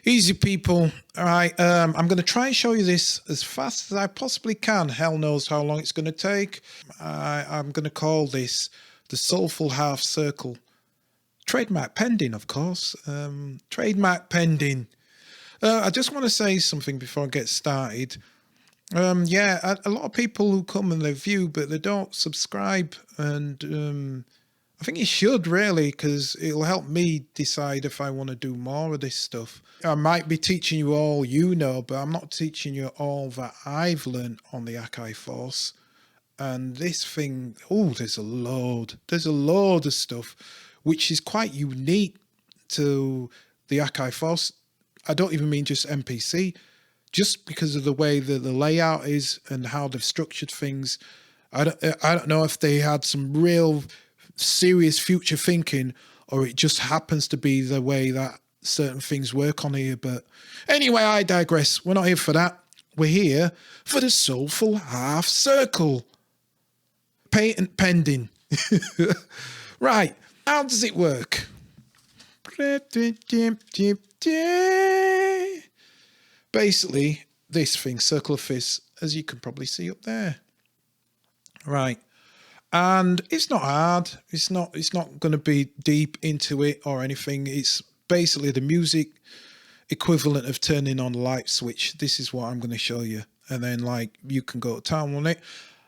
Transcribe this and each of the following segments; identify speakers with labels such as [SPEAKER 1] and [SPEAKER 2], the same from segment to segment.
[SPEAKER 1] Easy people. All right. I'm going to try and show you this as fast as I possibly can. Hell knows how long it's going to take. I'm going to call this the Soulful half circle. Trademark pending, of course. Trademark pending. I just want to say something before I get started. Yeah, a lot of people who come and they view, but they don't subscribe. And I think you should really, because it'll help me decide if I want to do more of this stuff. I might be teaching you all you know, but I'm not teaching you all that I've learned on the Akai Force. And this thing, oh, there's a load of stuff, which is quite unique to the Akai Force. I don't even mean just MPC, just because of the way that the layout is and how they've structured things. I don't know if they had some real serious future thinking, or it just happens to be the way that certain things work on here. But anyway, I digress. We're not here for that. We're here for the Soulful half circle. Patent pending. Right, how does it work? Basically, this thing, circle of fifths, as you can probably see up there. Right. And it's not hard. It's not going to be deep into it or anything. It's basically the music equivalent of turning on a light switch. This is what I'm going to show you. And then like you can go to town on it.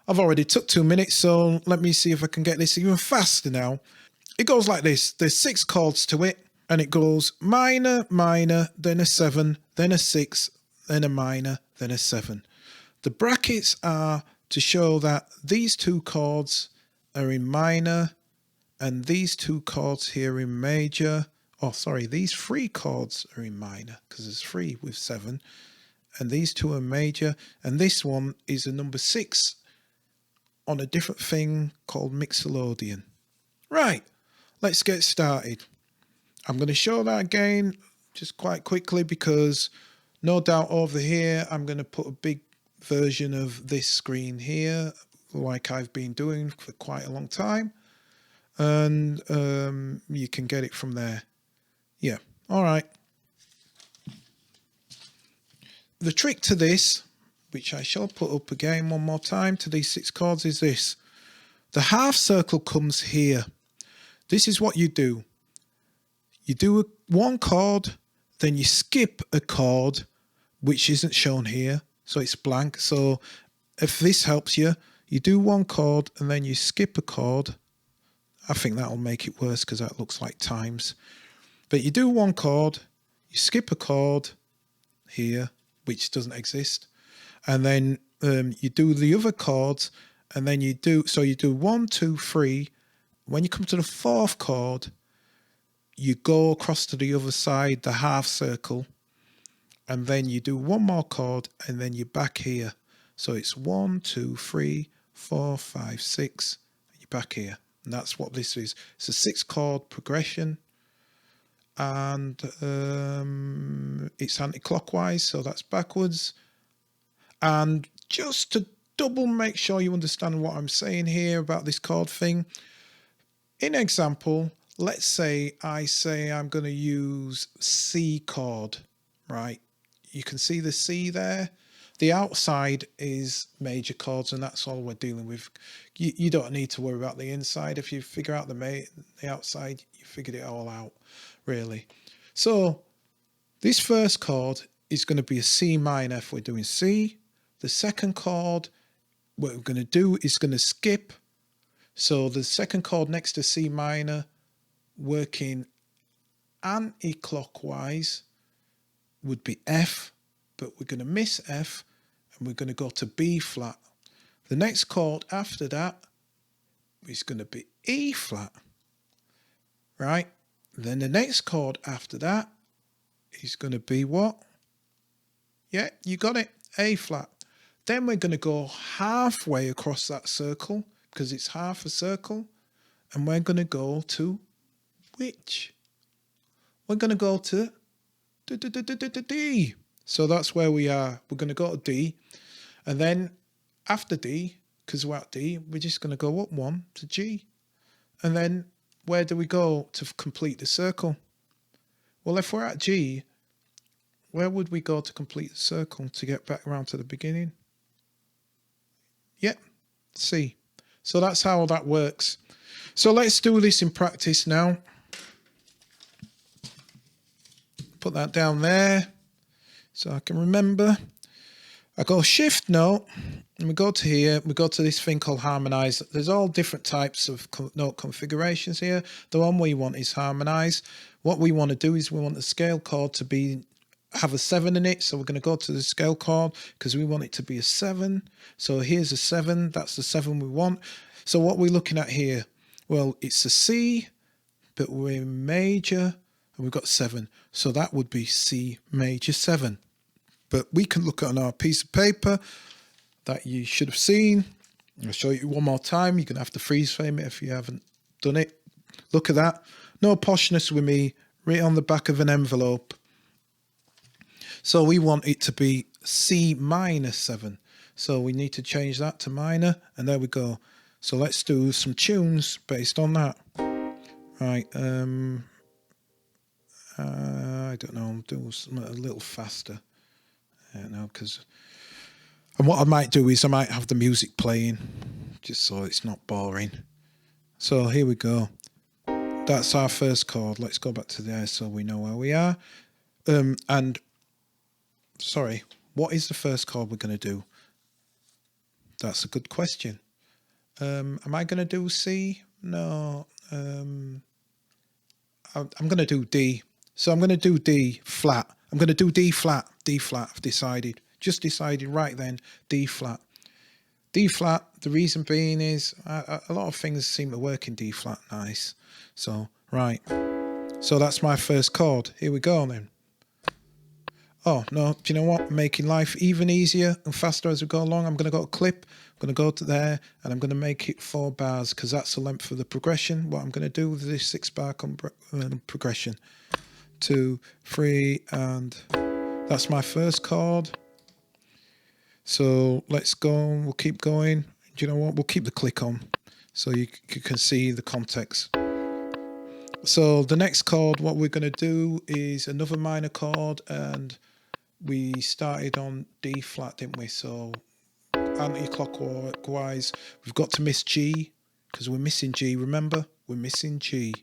[SPEAKER 1] I've already took 2 minutes, so let me see if I can get this even faster now. It goes like this. There's 6 chords to it, and it goes minor, minor, then a 7, then a 6, then a minor, then a 7. The brackets are to show that these 2 chords are in minor and these 2 chords here in major. Oh, sorry, these 3 chords are in minor because there's 3 with 7, and these 2 are major, and this one is a number 6 on a different thing called Mixolydian. Right, let's get started. I'm going to show that again just quite quickly because no doubt over here I'm going to put a big version of this screen here like I've been doing for quite a long time, and you can get it from there. Yeah, all right. The trick to this, which I shall put up again one more time to these 6 chords, is this. The half circle comes here. This is what you do. You do one chord, then you skip a chord, which isn't shown here, so it's blank. So if this helps you, you do one chord and then you skip a chord. I think that'll make it worse because that looks like times. But you do one chord, you skip a chord here, which doesn't exist, and then you do the other chords, and then you do 1, 2, 3. When you come to the 4th chord, you go across to the other side, the half circle, and then you do one more chord, and then you're back here. So it's 1, 2, 3, 4, 5, 6, and you're back here. And that's what this is. It's a 6 chord progression, and it's anti-clockwise, so that's backwards. And just to double make sure you understand what I'm saying here about this chord thing, in example, let's say I say I'm going to use C chord, right? You can see the C there. The outside is major chords, and that's all we're dealing with. You don't need to worry about the inside. If you figure out the outside, you figured it all out, really. So this first chord is going to be a C minor if we're doing C. The second chord, what we're going to do is going to skip. So the second chord next to C minor, working anti-clockwise, would be F, but we're going to miss F and we're going to go to B flat. The next chord after that is going to be E flat, right? Then the next chord after that is going to be what? Yeah, you got it, A flat. Then we're going to go halfway across that circle because it's half a circle, and we're going to go to which? We're going to go to D. So that's where we are. We're going to go to D, and then after D, because we're at D, we're just going to go up 1 to G. And then where do we go to complete the circle? Well, if we're at G, where would we go to complete the circle to get back around to the beginning? Yep, C. So that's how that works. So let's do this in practice now. Put that down there so I can remember. I go shift note and we go to here. We go to this thing called Harmonize. There's all different types of note configurations here. The one we want is Harmonize. What we want to do is we want the scale chord to have a 7 in it. So we're going to go to the scale chord because we want it to be a 7. So here's a 7. That's the 7 we want. So what we're looking at here, well, it's a C, but we're in major and we've got 7. So that would be C major 7. But we can look at on our piece of paper that you should have seen. I'll show you one more time. You're going to have to freeze frame it if you haven't done it. Look at that. No poshness with me. Right on the back of an envelope. So we want it to be C minor 7. So we need to change that to minor. And there we go. So let's do some tunes based on that. Right. I don't know. I'll do something a little faster. No, because, and what I might do is I might have the music playing just so it's not boring. So here we go. That's our first chord. Let's go back to there so we know where we are. And sorry, what is the first chord we're going to do? That's a good question. Am I going to do C? No. I'm going to do D. So I'm going to do D flat. I'm going to do D flat. D flat, I've decided. Just decided right then, D flat. D flat, the reason being is a lot of things seem to work in D flat nice. So, right. So that's my first chord. Here we go then. Oh, no, do you know what? Making life even easier and faster as we go along. I'm going to go to clip. I'm going to go to there and I'm going to make it 4 bars because that's the length of the progression. What I'm going to do with this 6 bar progression. 2, 3, and that's my first chord. So let's go. We'll keep going. Do you know what? We'll keep the click on so you can see the context. So the next chord, what we're going to do is another minor chord, and we started on D flat, didn't we? So anti-clockwise, we've got to miss G because we're missing G. Remember, we're missing G.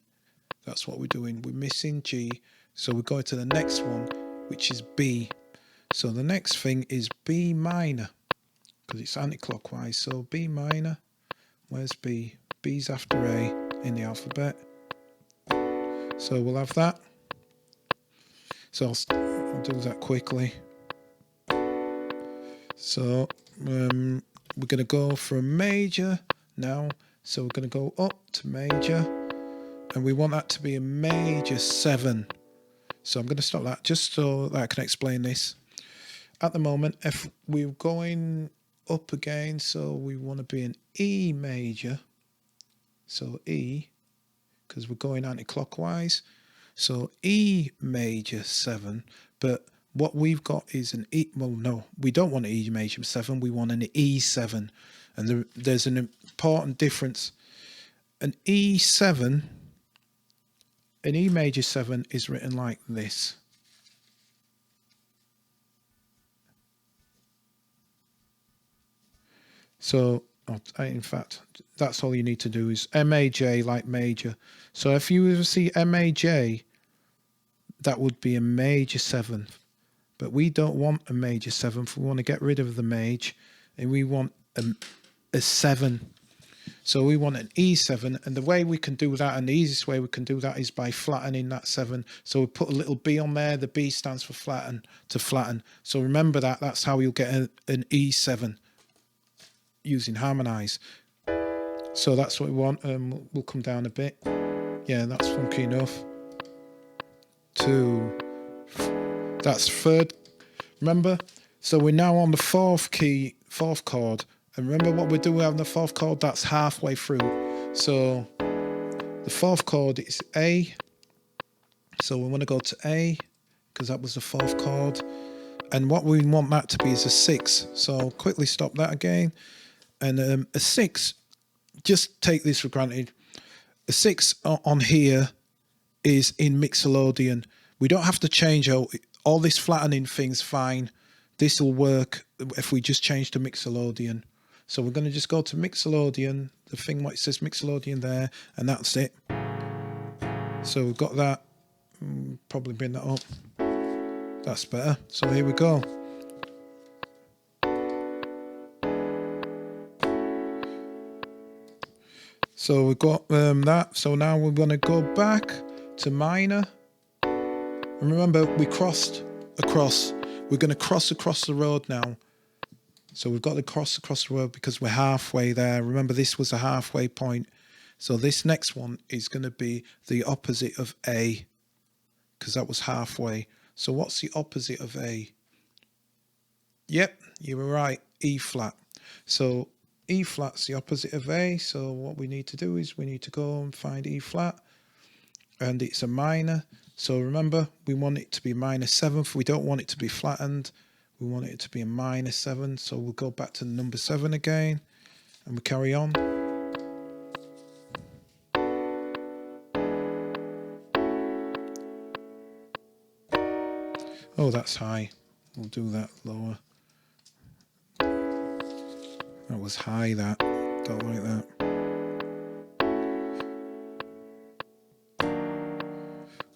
[SPEAKER 1] That's what we're doing. We're missing G. So we're going to the next one, which is B. So the next thing is B minor because it's anti-clockwise. So B minor, where's B? B's after A in the alphabet. So we'll have that. So I'll do that quickly. So we're going to go from major now. So we're going to go up to major. And we want that to be a major 7. So I'm going to stop that just so that I can explain this. At the moment, if we're going up again, so we want to be an E major. So E, because we're going anti-clockwise. So E major 7. But what we've got is an E. Well, no, we don't want an E major 7. We want an E7. And there's an important difference. An E7... An E major 7 is written like this. So, in fact, that's all you need to do is MAJ like major. So if you ever see MAJ, that would be a major 7. But we don't want a major 7th. We want to get rid of the major and we want a 7. So we want an E7, and the way we can do that, and the easiest way we can do that is by flattening that 7. So we put a little B on there. The B stands for flatten, to flatten. So remember that. That's how you'll get an E7 using Harmonize. So that's what we want. We'll come down a bit. Yeah, that's funky enough. 2. That's third. Remember? So we're now on the 4th chord. And remember what we're doing on the 4th chord? That's halfway through. So the 4th chord is A. So we want to go to A because that was the 4th chord. And what we want that to be is a 6. So I'll quickly stop that again. And a 6, just take this for granted. A 6 on here is in Mixolydian. We don't have to change all this flattening thing's fine. This will work if we just change to Mixolydian. So we're going to just go to Mixolydian, the thing what it says Mixolydian there, and that's it. So we've got that. Probably bring that up. That's better. So here we go. So we've got that. So now we're going to go back to minor. And remember, we crossed across. We're going to cross across the road now. So we've got to cross across the road because we're halfway there. Remember, this was a halfway point. So this next one is going to be the opposite of A, because that was halfway. So what's the opposite of A? Yep, you were right, E flat. So E flat's the opposite of A. So what we need to do is we need to go and find E flat. And it's a minor. So remember, we want it to be minor 7th. We don't want it to be flattened. We want it to be a minor 7. So we'll go back to number 7 again. And we carry on. Oh, that's high. We'll do that lower. That was high, that. Don't like that.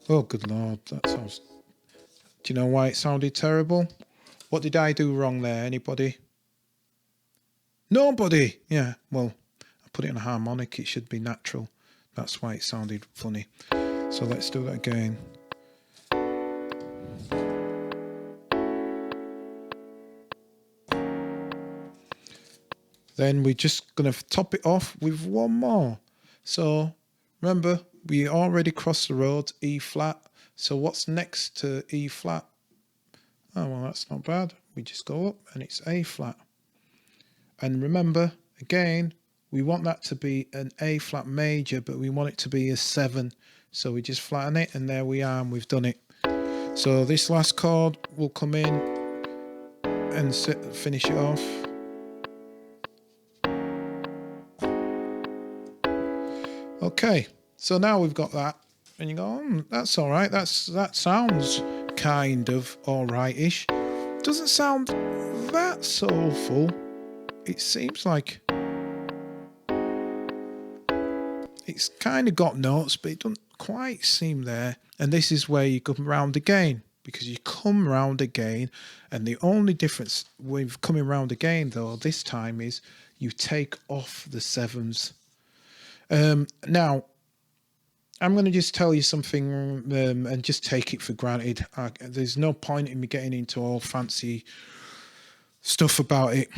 [SPEAKER 1] Oh, good Lord. That sounds... Do you know why it sounded terrible? What did I do wrong there? Anybody? Nobody! Yeah, well, I put it in a harmonic. It should be natural. That's why it sounded funny. So let's do that again. Then we're just going to top it off with one more. So remember, we already crossed the road, E flat. So what's next to E flat? Oh, well, that's not bad. We just go up and it's A flat. And remember, again, we want that to be an A flat major, but we want it to be a 7. So we just flatten it and there we are, and we've done it. So this last chord will come in and finish it off. Okay, so now we've got that, and you go, that's all right. That sounds kind of all right-ish. Doesn't sound that soulful. It seems like it's kind of got notes, but it doesn't quite seem there. And this is where you come round again, because you come round again, and the only difference with coming round again, though, this time is you take off the 7s. Now, I'm going to just tell you something and just take it for granted. There's no point in me getting into all fancy stuff about it.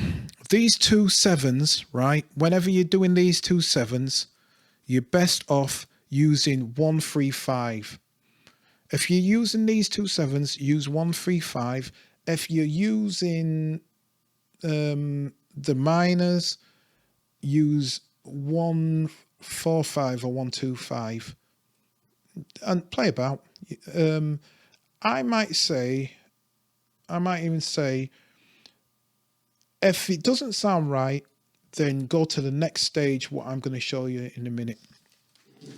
[SPEAKER 1] These 2 7s, right? Whenever you're doing these 2 7s, you're best off using 1-3-5. If you're using these 2 7s, use 1-3-5. If you're using the minors, use 1-4-5 or 1-2-5 and play about. I might even say, if it doesn't sound right, then go to the next stage, what I'm going to show you in a minute.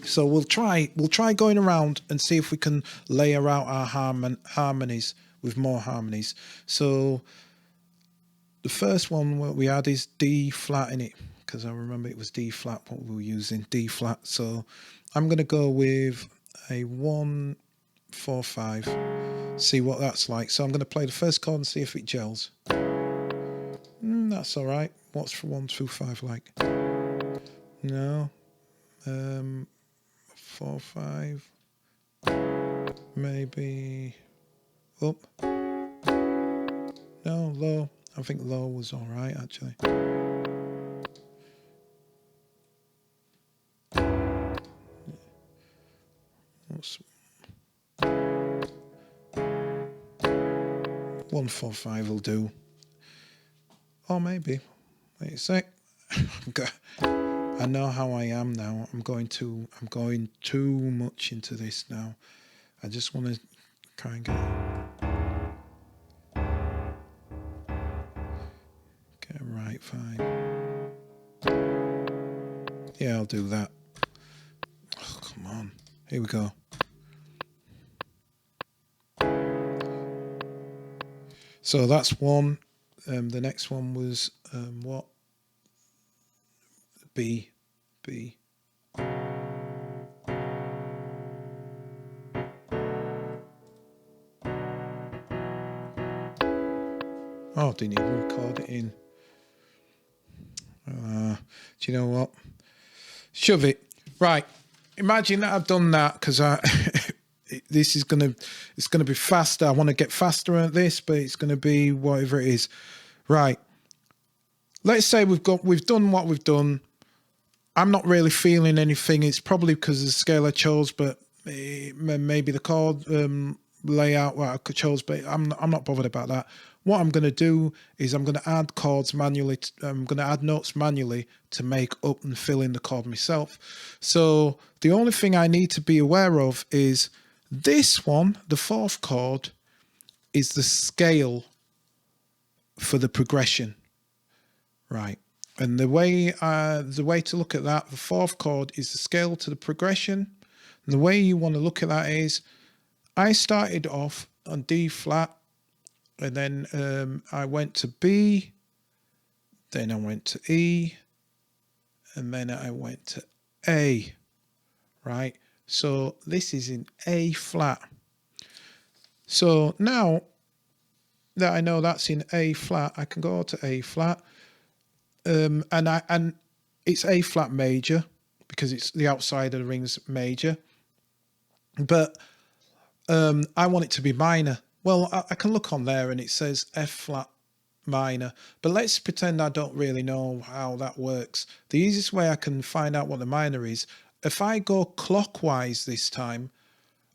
[SPEAKER 1] So we'll try going around and see if we can layer out our harmonies with more harmonies. So the first one what we had is D flat in it, because I remember it was D flat what we were using, D flat. So I'm going to go with a 1-4-5, see what that's like. So I'm going to play the first chord and see if it gels. That's all right. What's 1-2-5 like? No. 4-5. Maybe up. No, low. I think low was all right, actually. What's 1-4-5 will do. Or maybe. Wait a sec. I know how I am now. I'm going too much into this now. I just want to try and get it right. Fine. Yeah, I'll do that. Oh, come on. Here we go. So that's one. The next one was what? B. Oh, didn't even record it in. Do you know what? Shove it. Right. Imagine that I've done that because this is it's gonna be faster. I want to get faster at this, but it's gonna be whatever it is. Right. Let's say we've done what we've done. I'm not really feeling anything. It's probably because of the scale I chose, but maybe the chord layout what I chose, but I'm not bothered about that. What I'm going to do is I'm going to add chords manually. I'm going to add notes manually to make up and fill in the chord myself. So the only thing I need to be aware of is this one, the fourth chord, is the scale for the progression, right? And the way to look at that, the fourth chord is the scale to the progression. And the way you want to look at that is, I started off on D flat, and then I went to B, then I went to E, and then I went to A, right? So this is in A flat. So now that I know that's in A flat, I can go to A flat, and it's A flat major because it's the outside of the ring's major, but I want it to be minor. Well, I can look on there and it says F flat minor, but let's pretend I don't really know how that works. The easiest way I can find out what the minor is, if I go clockwise this time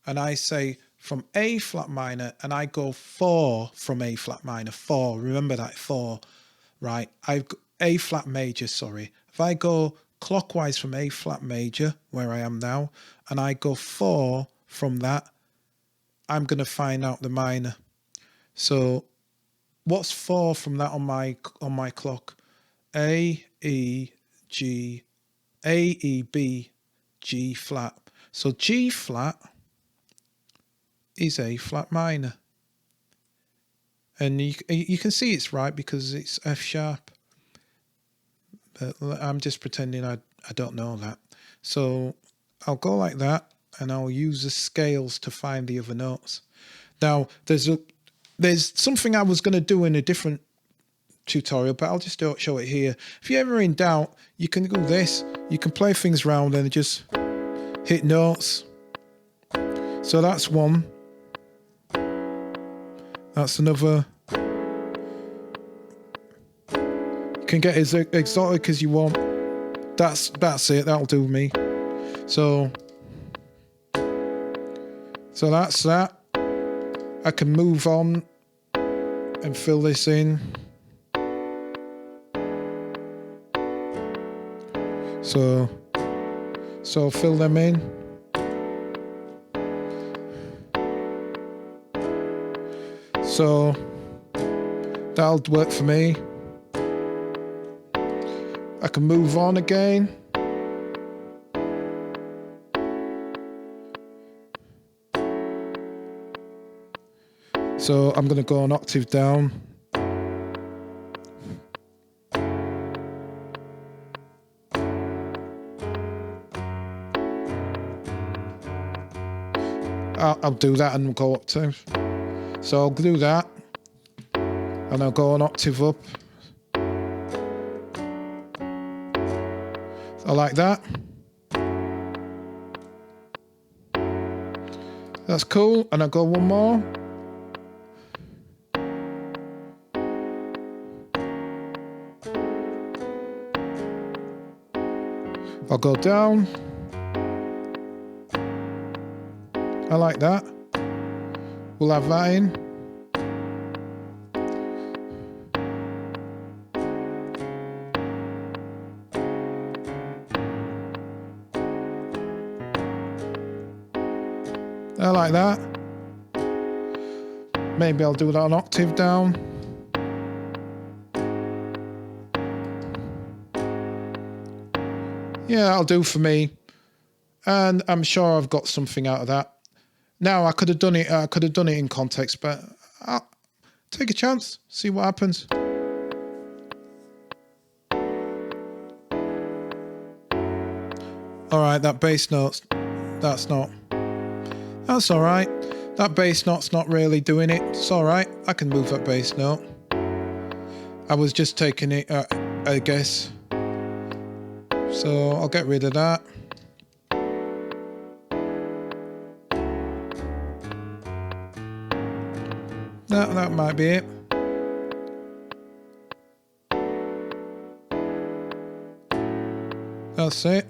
[SPEAKER 1] and I say from A flat minor and I go 4 from A flat minor, 4, remember that 4, right? I've got A flat major, sorry. If I go clockwise from A flat major, where I am now, and I go 4 from that, I'm going to find out the minor. So what's 4 from that on my clock? A, E, G, A, E, B, G flat. So G flat is A flat minor. And you can see it's right because it's F sharp. But I'm just pretending I don't know that. So I'll go like that and I'll use the scales to find the other notes. Now there's something I was going to do in a different tutorial, but I'll just show it here. If you're ever in doubt, you can do this. You can play things around and just hit notes. So that's one. That's another. You can get as exotic as you want. That's it. That'll do me. So that's that. I can move on and fill this in. So fill them in. So that'll work for me. I can move on again. So I'm going to go an octave down. I'll do that and go octave. So I'll do that and I'll go an octave up. I like that. That's cool. And I'll go one more. I'll go down. I like that. We'll have that in. I like that. Maybe I'll do that an octave down. Yeah, that'll do for me. And I'm sure I've got something out of that. Now I could have done it in context, but take a chance, see what happens. All right, that bass note, that's all right. That bass note's not really doing it. It's all right. I can move that bass note. I was just taking it, I guess. So I'll get rid of that. That might be it. That's it.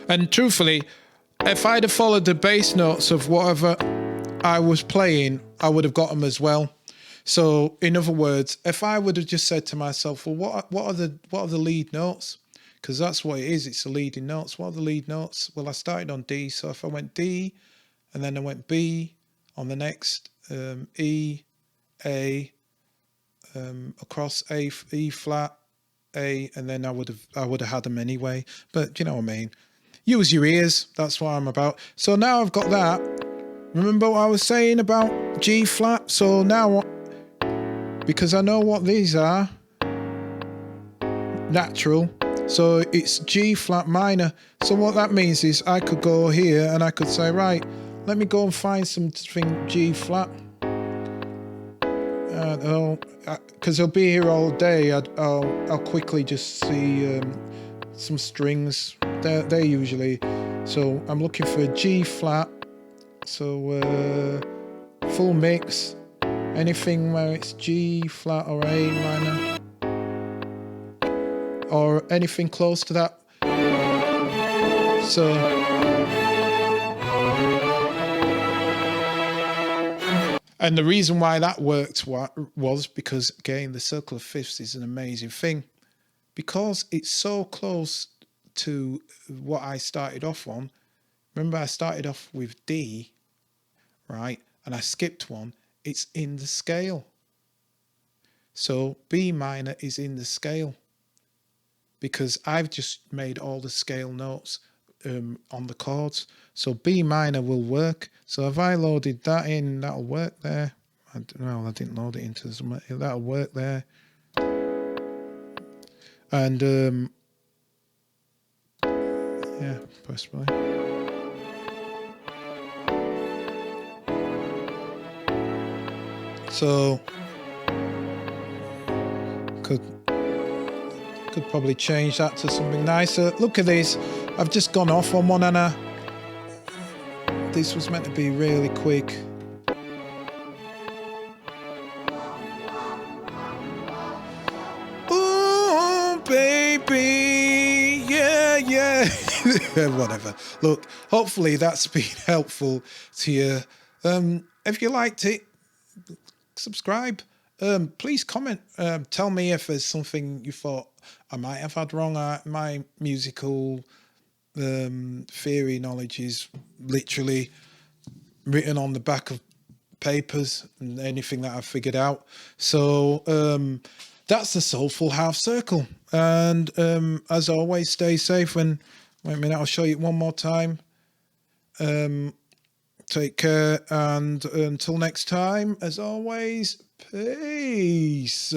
[SPEAKER 1] And truthfully, if I'd have followed the bass notes of whatever I was playing, I would have got them as well. So in other words, if I would have just said to myself, well, what are the lead notes? Because that's what it is. It's the leading notes. What are the lead notes? Well, I started on D. So if I went D and then I went B on the next, E, A, across A, E flat, A, and then I would have had them anyway. But you know what I mean? Use your ears. That's what I'm about. So now I've got that. Remember what I was saying about G flat? So now, because I know what these are, natural. So it's G flat minor. So what that means is I could go here and I could say, right, let me go and find something G flat. Because I'll be here all day. I'll quickly just see some strings. They're usually. So I'm looking for a G flat. So full mix. Anything where it's G flat or A minor, or anything close to that. So and the reason why that worked was because, again, the circle of fifths is an amazing thing, because it's so close to what I started off on. Remember, I started off with D, right? And I skipped one. It's in the scale. So B minor is in the scale, because I've just made all the scale notes on the chords. So B minor will work. So if I loaded that in, that'll work there. I don't know, I didn't load it into some, that'll work there. And yeah, possibly. So could probably change that to something nicer. Look at this. I've just gone off on one, and this was meant to be really quick. Oh, baby. Yeah. Whatever. Look, hopefully that's been helpful to you. If you liked it, subscribe. Please comment. Tell me if there's something you thought I might have had wrong. My musical theory knowledge is literally written on the back of papers and anything that I've figured out. So that's the Soulful half circle. And as always, stay safe. Wait a minute, I'll show you it one more time. Take care, and until next time, as always, peace.